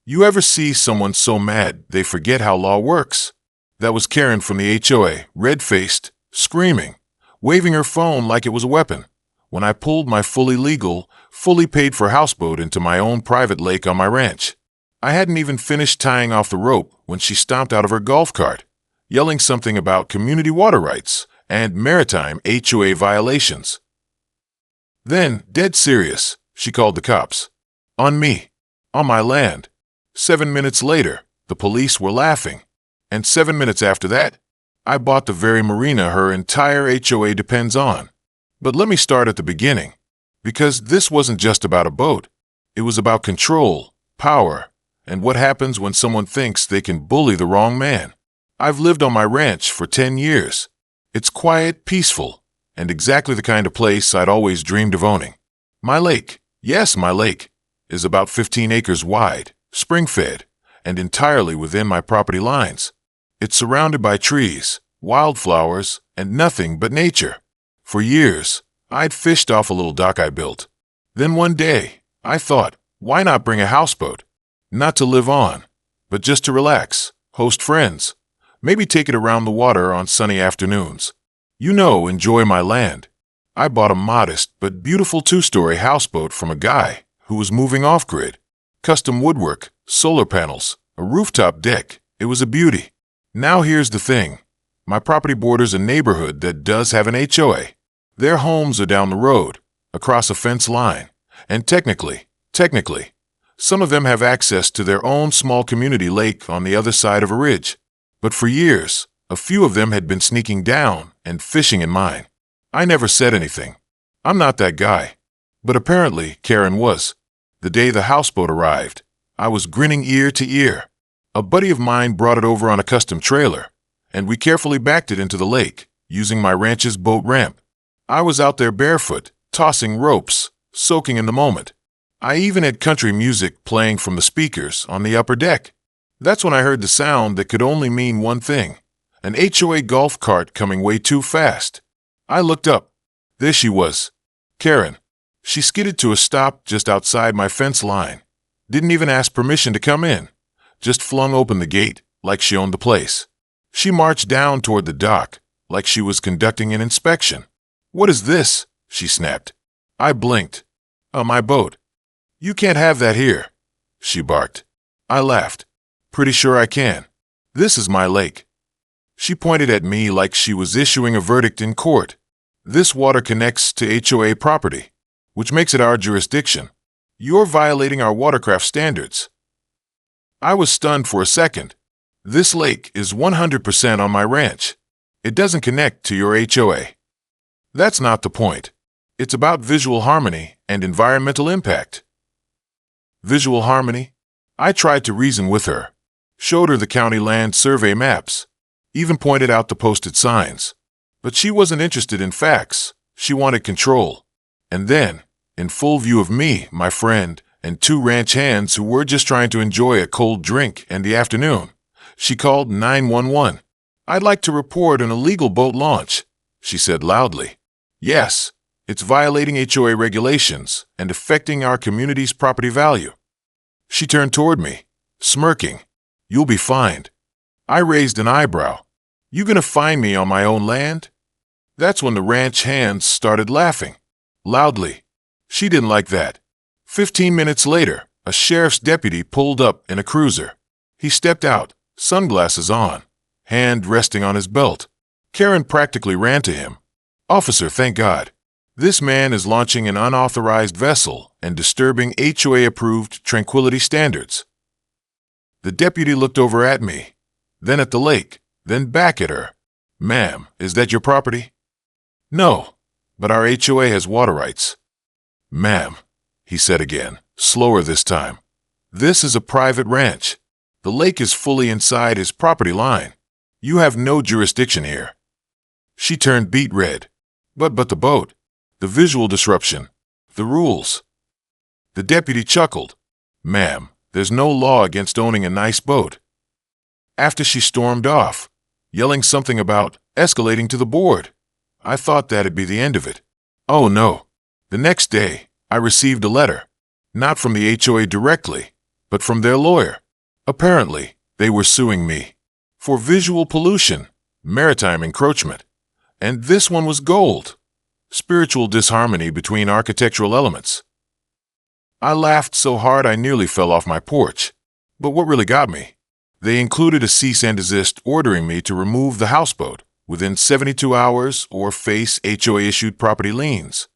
You ever see someone so mad they forget how law works? That was Karen from the HOA, red-faced, screaming, waving her phone like it was a weapon, when I pulled my fully legal, fully paid-for houseboat into my own private lake on my ranch. I hadn't even finished tying off the rope when she stomped out of her golf cart, yelling something about community water rights and maritime HOA violations. Then, dead serious, she called the cops. On me. On my land. 7 minutes later, the police were laughing. And 7 minutes after that, I bought the very Marina her entire HOA depends on. But let me start at the beginning. Because this wasn't just about a boat. It was about control, power, and what happens when someone thinks they can bully the wrong man. I've lived on my ranch for 10 years. It's quiet, peaceful, and exactly the kind of place I'd always dreamed of owning. My lake, yes, my lake, is about 15 acres wide, spring-fed, and entirely within my property lines. It's surrounded by trees, wildflowers, and nothing but nature. For years, I'd fished off a little dock I built. Then one day, I thought, why not bring a houseboat? Not to live on, but just to relax, host friends, maybe take it around the water on sunny afternoons. Enjoy my land. I bought a modest but beautiful 2-story houseboat from a guy who was moving off-grid. Custom woodwork, solar panels, a rooftop deck. It was a beauty. Now here's the thing. My property borders a neighborhood that does have an HOA. Their homes are down the road, across a fence line, and technically, some of them have access to their own small community lake on the other side of a ridge. But for years, a few of them had been sneaking down and fishing in mine. I never said anything. I'm not that guy. But apparently, Karen was. The day the houseboat arrived, I was grinning ear to ear. A buddy of mine brought it over on a custom trailer, and we carefully backed it into the lake, using my ranch's boat ramp. I was out there barefoot, tossing ropes, soaking in the moment. I even had country music playing from the speakers on the upper deck. That's when I heard the sound that could only mean one thing: an HOA golf cart coming way too fast. I looked up. There she was, Karen. She skidded to a stop just outside my fence line. Didn't even ask permission to come in. Just flung open the gate like she owned the place. She marched down toward the dock like she was conducting an inspection. "What is this?" she snapped. I blinked. My boat." "You can't have that here," she barked. I laughed. "Pretty sure I can. This is my lake." She pointed at me like she was issuing a verdict in court. "This water connects to HOA property, which makes it our jurisdiction. You're violating our watercraft standards." I was stunned for a second. This lake is 100% on my ranch. It doesn't connect to your HOA. That's not the point. It's about visual harmony and environmental impact. Visual harmony? I tried to reason with her, showed her the county land survey maps, even pointed out the posted signs. But she wasn't interested in facts. She wanted control. And then, in full view of me, my friend, and 2 ranch hands who were just trying to enjoy a cold drink in the afternoon, she called 911. "I'd like to report an illegal boat launch," she said loudly. "Yes, it's violating HOA regulations and affecting our community's property value." She turned toward me, smirking. "You'll be fined." I raised an eyebrow. "You gonna fine me on my own land?" That's when the ranch hands started laughing. Loudly. She didn't like that. 15 minutes later, a sheriff's deputy pulled up in a cruiser. He stepped out, sunglasses on, hand resting on his belt. Karen practically ran to him. "Officer, thank God. This man is launching an unauthorized vessel and disturbing HOA-approved tranquility standards." The deputy looked over at me, then at the lake, then back at her. "Ma'am, is that your property?" "No, but our HOA has water rights." "Ma'am," he said again, slower this time. "This is a private ranch. The lake is fully inside his property line. You have no jurisdiction here." She turned beet red. But the boat, the visual disruption, the rules." The deputy chuckled. "Ma'am, there's no law against owning a nice boat." After she stormed off, yelling something about escalating to the board, I thought that'd be the end of it. Oh no. The next day, I received a letter. Not from the HOA directly, but from their lawyer. Apparently, they were suing me for visual pollution, maritime encroachment, and this one was gold. Spiritual disharmony between architectural elements. I laughed so hard I nearly fell off my porch. But what really got me? They included a cease and desist ordering me to remove the houseboat within 72 hours or face HOA-issued property liens.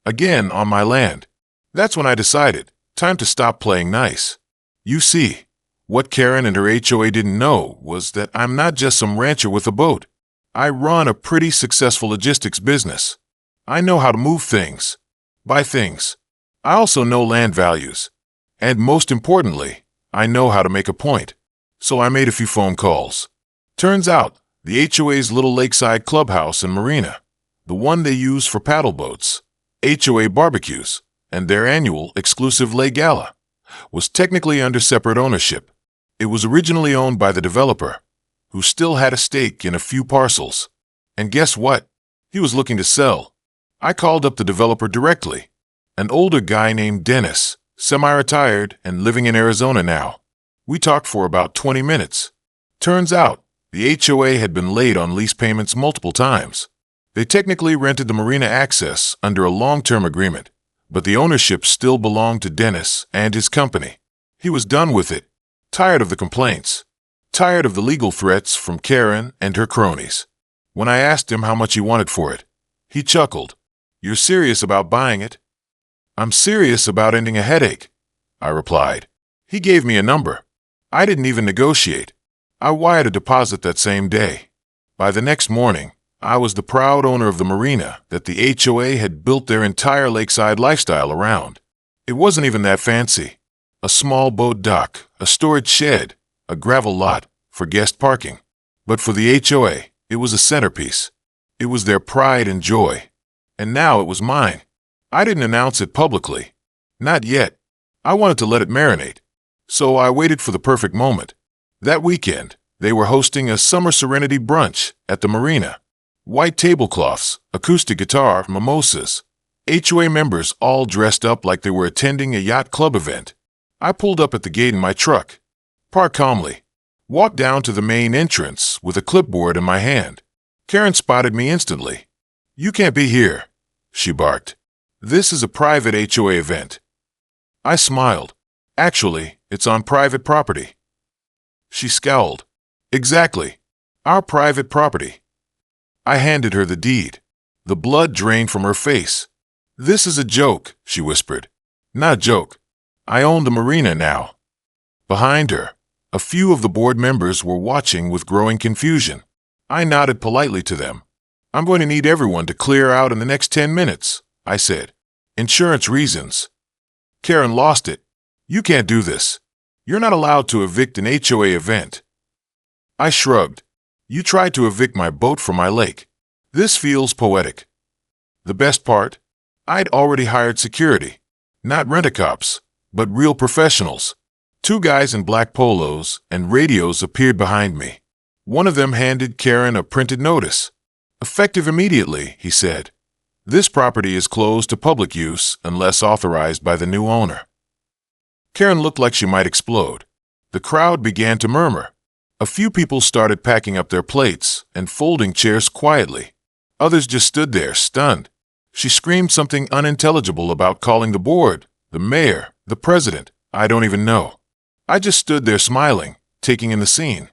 Again, on my land. That's when I decided, time to stop playing nice. You see, what Karen and her HOA didn't know was that I'm not just some rancher with a boat. I run a pretty successful logistics business. I know how to move things, buy things. I also know land values. And most importantly, I know how to make a point. So I made a few phone calls. Turns out, the HOA's little lakeside clubhouse in Marina, the one they use for paddle boats, HOA barbecues, and their annual exclusive lake gala, was technically under separate ownership. It was originally owned by the developer, who still had a stake in a few parcels. And guess what? He was looking to sell. I called up the developer directly, an older guy named Dennis, semi-retired and living in Arizona now. We talked for about 20 minutes. Turns out, the HOA had been late on lease payments multiple times. They technically rented the marina access under a long-term agreement, but the ownership still belonged to Dennis and his company. He was done with it, tired of the complaints, tired of the legal threats from Karen and her cronies. When I asked him how much he wanted for it, he chuckled. "You're serious about buying it?" "I'm serious about ending a headache," I replied. He gave me a number. I didn't even negotiate. I wired a deposit that same day. By the next morning, I was the proud owner of the marina that the HOA had built their entire lakeside lifestyle around. It wasn't even that fancy. A small boat dock, a storage shed, a gravel lot for guest parking. But for the HOA, it was a centerpiece. It was their pride and joy. And now it was mine. I didn't announce it publicly. Not yet. I wanted to let it marinate. So I waited for the perfect moment. That weekend, they were hosting a summer serenity brunch at the marina. White tablecloths, acoustic guitar, mimosas. HOA members all dressed up like they were attending a yacht club event. I pulled up at the gate in my truck, parked calmly, walked down to the main entrance with a clipboard in my hand. Karen spotted me instantly. "You can't be here," she barked. "This is a private HOA event." I smiled. "Actually, it's on private property." She scowled. "Exactly. Our private property." I handed her the deed. The blood drained from her face. "This is a joke," she whispered. "Not a joke. I own the marina now." Behind her, a few of the board members were watching with growing confusion. I nodded politely to them. "I'm going to need everyone to clear out in the next 10 minutes, I said. "Insurance reasons." Karen lost it. "You can't do this. You're not allowed to evict an HOA event." I shrugged. "You tried to evict my boat from my lake. This feels poetic." The best part? I'd already hired security. Not rent-a-cops, but real professionals. 2 guys in black polos and radios appeared behind me. One of them handed Karen a printed notice. "Effective immediately," he said. "This property is closed to public use unless authorized by the new owner." Karen looked like she might explode. The crowd began to murmur. A few people started packing up their plates and folding chairs quietly. Others just stood there, stunned. She screamed something unintelligible about calling the board, the mayor, the president. I don't even know. I just stood there smiling, taking in the scene.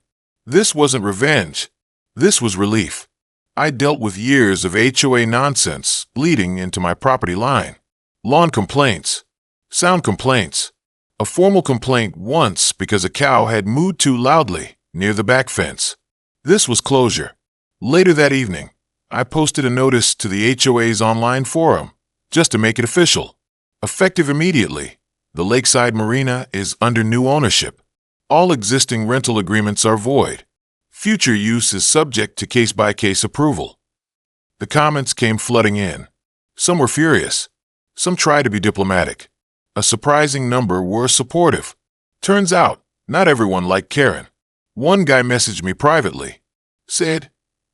This wasn't revenge. This was relief. I dealt with years of HOA nonsense bleeding into my property line. Lawn complaints, sound complaints, a formal complaint once because a cow had mooed too loudly near the back fence. This was closure. Later that evening, I posted a notice to the HOA's online forum, just to make it official. Effective immediately, the Lakeside Marina is under new ownership. All existing rental agreements are void. Future use is subject to case-by-case approval. The comments came flooding in. Some were furious. Some tried to be diplomatic. A surprising number were supportive. Turns out, not everyone liked Karen. One guy messaged me privately. Said,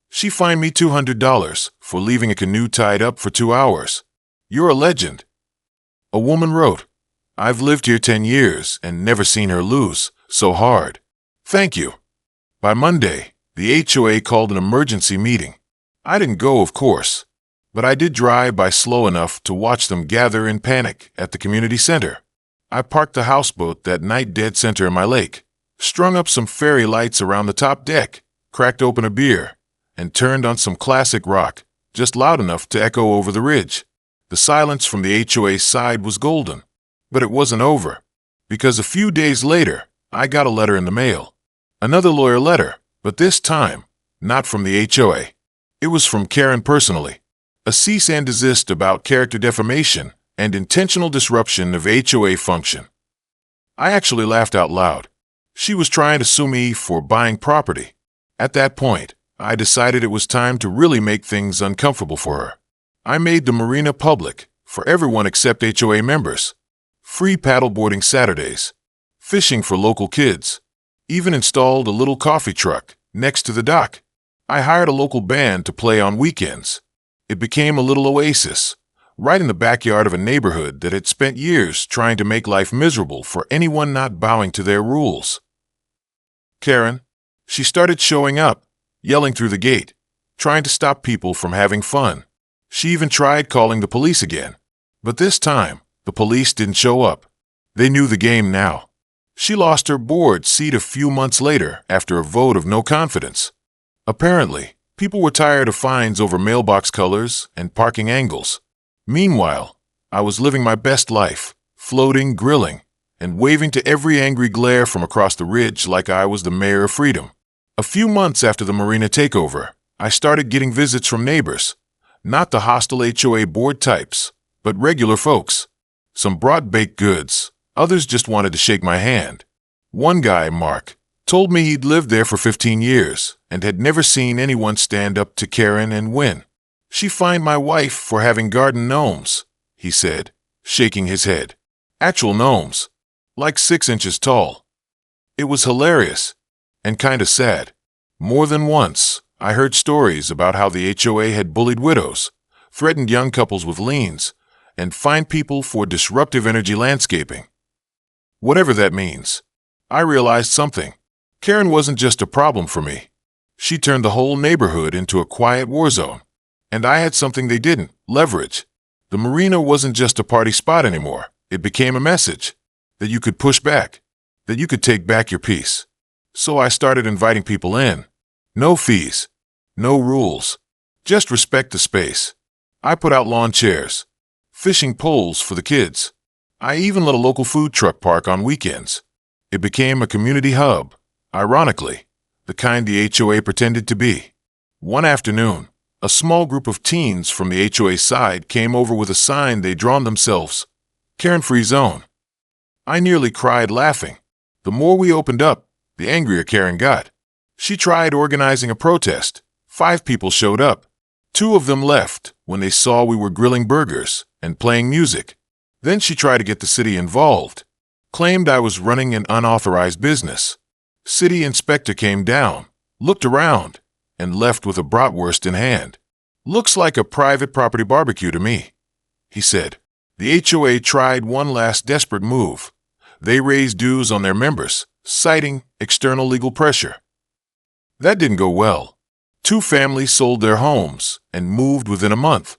"She fined me $200 for leaving a canoe tied up for 2 hours. You're a legend." A woman wrote, I've lived here 10 years and never seen her lose so hard. Thank you. By Monday, the HOA called an emergency meeting. I didn't go, of course, but I did drive by slow enough to watch them gather in panic at the community center. I parked the houseboat that night dead center in my lake, strung up some fairy lights around the top deck, cracked open a beer, and turned on some classic rock, just loud enough to echo over the ridge. The silence from the HOA side was golden, but it wasn't over, because a few days later, I got a letter in the mail. Another lawyer letter, but this time, not from the HOA. It was from Karen personally. A cease and desist about character defamation and intentional disruption of HOA function. I actually laughed out loud. She was trying to sue me for buying property. At that point, I decided it was time to really make things uncomfortable for her. I made the Marina public for everyone except HOA members. Free paddleboarding Saturdays. Fishing for local kids. Even installed a little coffee truck next to the dock. I hired a local band to play on weekends. It became a little oasis, right in the backyard of a neighborhood that had spent years trying to make life miserable for anyone not bowing to their rules. Karen, she started showing up, yelling through the gate, trying to stop people from having fun. She even tried calling the police again. But this time, the police didn't show up. They knew the game now. She lost her board seat a few months later after a vote of no confidence. Apparently, people were tired of fines over mailbox colors and parking angles. Meanwhile, I was living my best life, floating, grilling, and waving to every angry glare from across the ridge like I was the mayor of freedom. A few months after the Marina takeover, I started getting visits from neighbors. Not the hostile HOA board types, but regular folks. Some brought baked goods. Others just wanted to shake my hand. One guy, Mark, told me he'd lived there for 15 years and had never seen anyone stand up to Karen and win. She fined my wife for having garden gnomes, he said, shaking his head. Actual gnomes, like 6 inches tall. It was hilarious and kind of sad. More than once, I heard stories about how the HOA had bullied widows, threatened young couples with liens, and fined people for disruptive energy landscaping. Whatever that means, I realized something. Karen wasn't just a problem for me. She turned the whole neighborhood into a quiet war zone. And I had something they didn't, leverage. The Marina wasn't just a party spot anymore. It became a message that you could push back, that you could take back your peace. So I started inviting people in. No fees, no rules, just respect the space. I put out lawn chairs, fishing poles for the kids. I even let a local food truck park on weekends. It became a community hub, ironically, the kind the HOA pretended to be. One afternoon, a small group of teens from the HOA side came over with a sign they'd drawn themselves, Karen-free zone. I nearly cried laughing. The more we opened up, the angrier Karen got. She tried organizing a protest. 5 people showed up. 2 of them left when they saw we were grilling burgers and playing music. Then she tried to get the city involved, claimed I was running an unauthorized business. City inspector came down, looked around, and left with a bratwurst in hand. Looks like a private property barbecue to me, he said. The HOA tried one last desperate move. They raised dues on their members, citing external legal pressure. That didn't go well. 2 families sold their homes and moved within a month.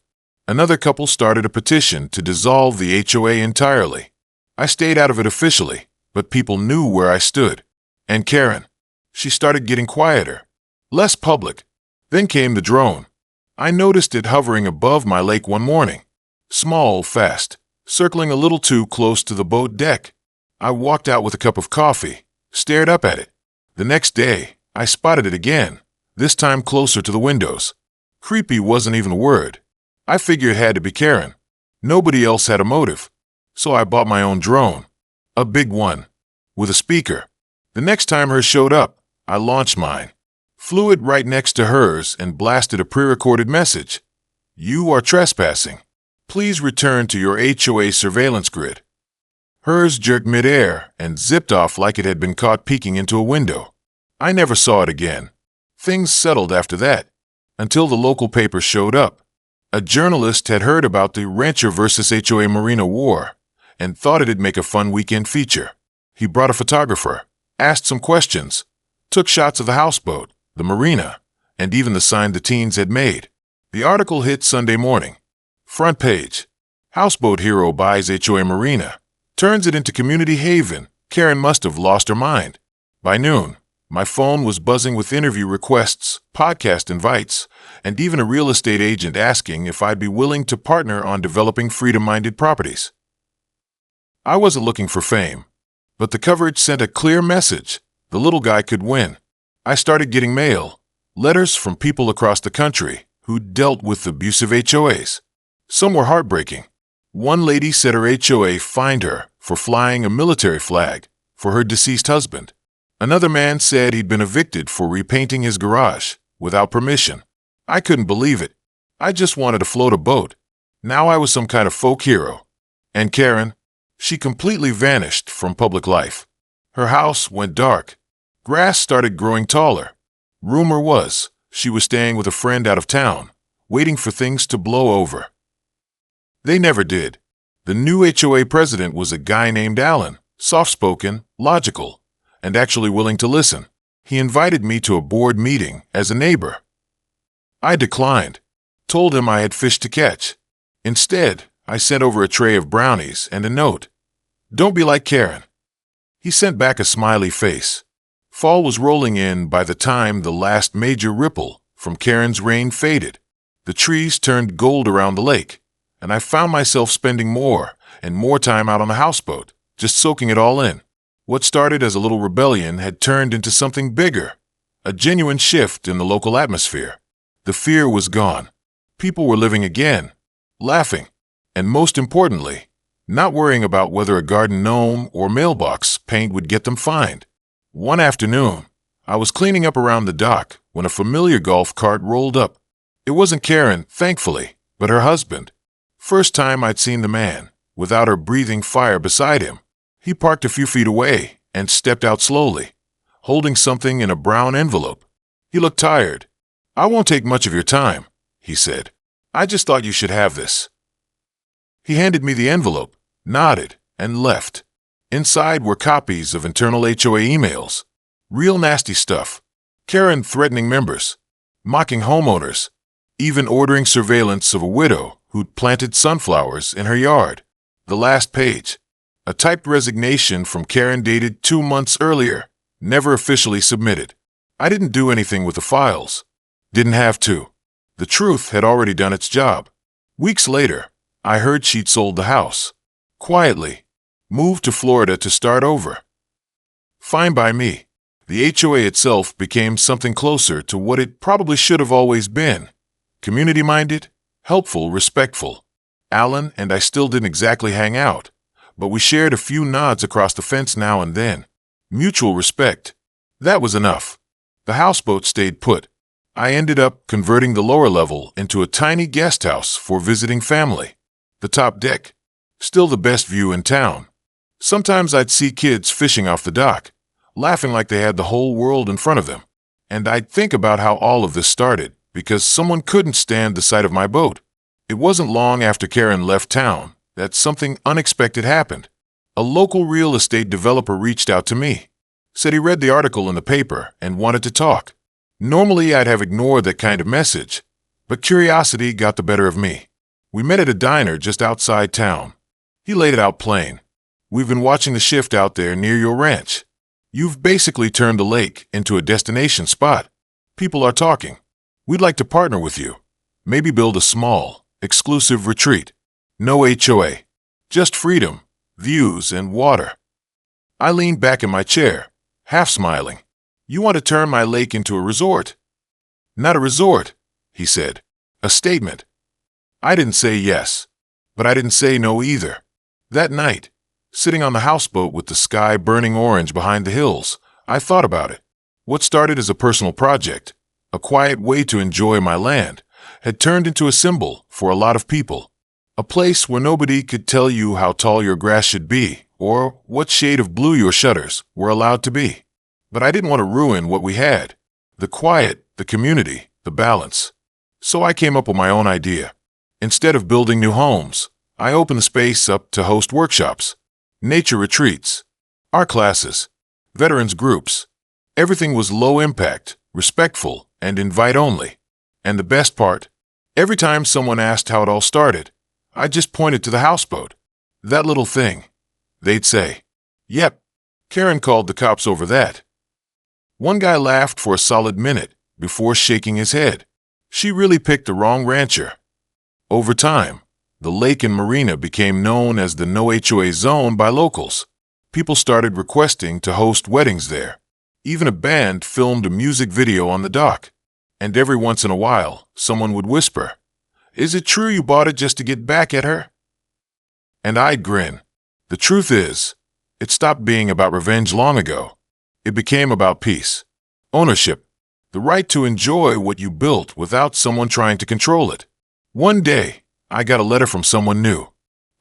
Another couple started a petition to dissolve the HOA entirely. I stayed out of it officially, but people knew where I stood. And Karen, she started getting quieter, less public. Then came the drone. I noticed it hovering above my lake one morning. Small, fast, circling a little too close to the boat deck. I walked out with a cup of coffee, stared up at it. The next day, I spotted it again, this time closer to the windows. Creepy wasn't even a word. I figured it had to be Karen. Nobody else had a motive. So I bought my own drone. A big one, with a speaker. The next time hers showed up, I launched mine. Flew it right next to hers and blasted a pre-recorded message. You are trespassing. Please return to your HOA surveillance grid. Hers jerked midair and zipped off like it had been caught peeking into a window. I never saw it again. Things settled after that, until the local paper showed up. A journalist had heard about the Rancher versus HOA Marina war and thought it'd make a fun weekend feature. He brought a photographer, asked some questions, took shots of the houseboat, the Marina, and even the sign the teens had made. The article hit Sunday morning. Front page. Houseboat hero buys HOA Marina, turns it into community haven. Karen must have lost her mind. By noon, my phone was buzzing with interview requests, podcast invites, and even a real estate agent asking if I'd be willing to partner on developing freedom-minded properties. I wasn't looking for fame, but the coverage sent a clear message. The little guy could win. I started getting mail, letters from people across the country who dealt with abusive HOAs. Some were heartbreaking. One lady said her HOA fined her for flying a military flag for her deceased husband. Another man said he'd been evicted for repainting his garage without permission. I couldn't believe it. I just wanted to float a boat. Now I was some kind of folk hero. And Karen, she completely vanished from public life. Her house went dark. Grass started growing taller. Rumor was she was staying with a friend out of town, waiting for things to blow over. They never did. The new HOA president was a guy named Alan, soft-spoken, logical, and actually willing to listen. He invited me to a board meeting as a neighbor. I declined, told him I had fish to catch. Instead, I sent over a tray of brownies and a note. "Don't be like Karen." He sent back a smiley face. Fall was rolling in by the time the last major ripple from Karen's rain faded. The trees turned gold around the lake, and I found myself spending more and more time out on the houseboat, just soaking it all in. What started as a little rebellion had turned into something bigger, a genuine shift in the local atmosphere. The fear was gone. People were living again, laughing, and most importantly, not worrying about whether a garden gnome or mailbox paint would get them fined. One afternoon, I was cleaning up around the dock when a familiar golf cart rolled up. It wasn't Karen, thankfully, but her husband. First time I'd seen the man, without her breathing fire beside him. He parked a few feet away and stepped out slowly, holding something in a brown envelope. He looked tired. "I won't take much of your time," he said. "I just thought you should have this." He handed me the envelope, nodded, and left. Inside were copies of internal HOA emails. Real nasty stuff. Karen threatening members, mocking homeowners, even ordering surveillance of a widow who'd planted sunflowers in her yard. The last page. A typed resignation from Karen dated 2 months earlier, never officially submitted. I didn't do anything with the files. Didn't have to. The truth had already done its job. Weeks later, I heard she'd sold the house. Quietly. Moved to Florida to start over. Fine by me. The HOA itself became something closer to what it probably should have always been. Community-minded, helpful, respectful. Alan and I still didn't exactly hang out, but we shared a few nods across the fence now and then. Mutual respect. That was enough. The houseboat stayed put. I ended up converting the lower level into a tiny guest house for visiting family. The top deck. Still the best view in town. Sometimes I'd see kids fishing off the dock, laughing like they had the whole world in front of them. And I'd think about how all of this started, because someone couldn't stand the sight of my boat. It wasn't long after Karen left town that something unexpected happened. A local real estate developer reached out to me, said he read the article in the paper and wanted to talk. Normally I'd have ignored that kind of message, but curiosity got the better of me. We met at a diner just outside town. He laid it out plain. "We've been watching the shift out there near your ranch. You've basically turned the lake into a destination spot. People are talking. We'd like to partner with you. Maybe build a small, exclusive retreat. No HOA. Just freedom, views, and water." I leaned back in my chair, half smiling. "You want to turn my lake into a resort?" "Not a resort," he said. "A statement." I didn't say yes, but I didn't say no either. That night, sitting on the houseboat with the sky burning orange behind the hills, I thought about it. What started as a personal project, a quiet way to enjoy my land, had turned into a symbol for a lot of people. A place where nobody could tell you how tall your grass should be or what shade of blue your shutters were allowed to be. But I didn't want to ruin what we had. The quiet, the community, the balance. So I came up with my own idea. Instead of building new homes, I opened the space up to host workshops, nature retreats, art classes, veterans groups. Everything was low impact, respectful, and invite only. And the best part, every time someone asked how it all started, I just pointed to the houseboat. That little thing. They'd say, "Yep, Karen called the cops over that." One guy laughed for a solid minute before shaking his head. She really picked the wrong rancher. Over time, the lake in Marina became known as the No HOA zone by locals. People started requesting to host weddings there. Even a band filmed a music video on the dock. And every once in a while, someone would whisper, "Is it true you bought it just to get back at her?" And I'd grin. The truth is, it stopped being about revenge long ago. It became about peace, ownership, the right to enjoy what you built without someone trying to control it. One day, I got a letter from someone new.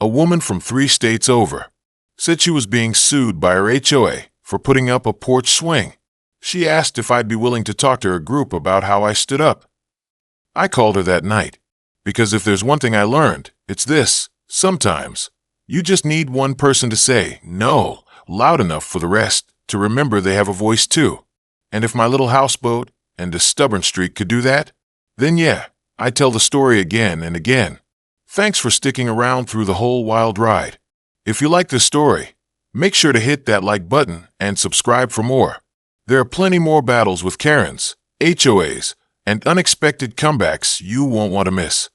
A woman from 3 states over. Said she was being sued by her HOA for putting up a porch swing. She asked if I'd be willing to talk to her group about how I stood up. I called her that night, because if there's one thing I learned, it's this: sometimes, you just need one person to say no loud enough for the rest to remember they have a voice too. And if my little houseboat and a stubborn streak could do that, then yeah, I tell the story again and again. Thanks for sticking around through the whole wild ride. If you like this story, make sure to hit that like button and subscribe for more. There are plenty more battles with Karens, HOAs, and unexpected comebacks you won't want to miss.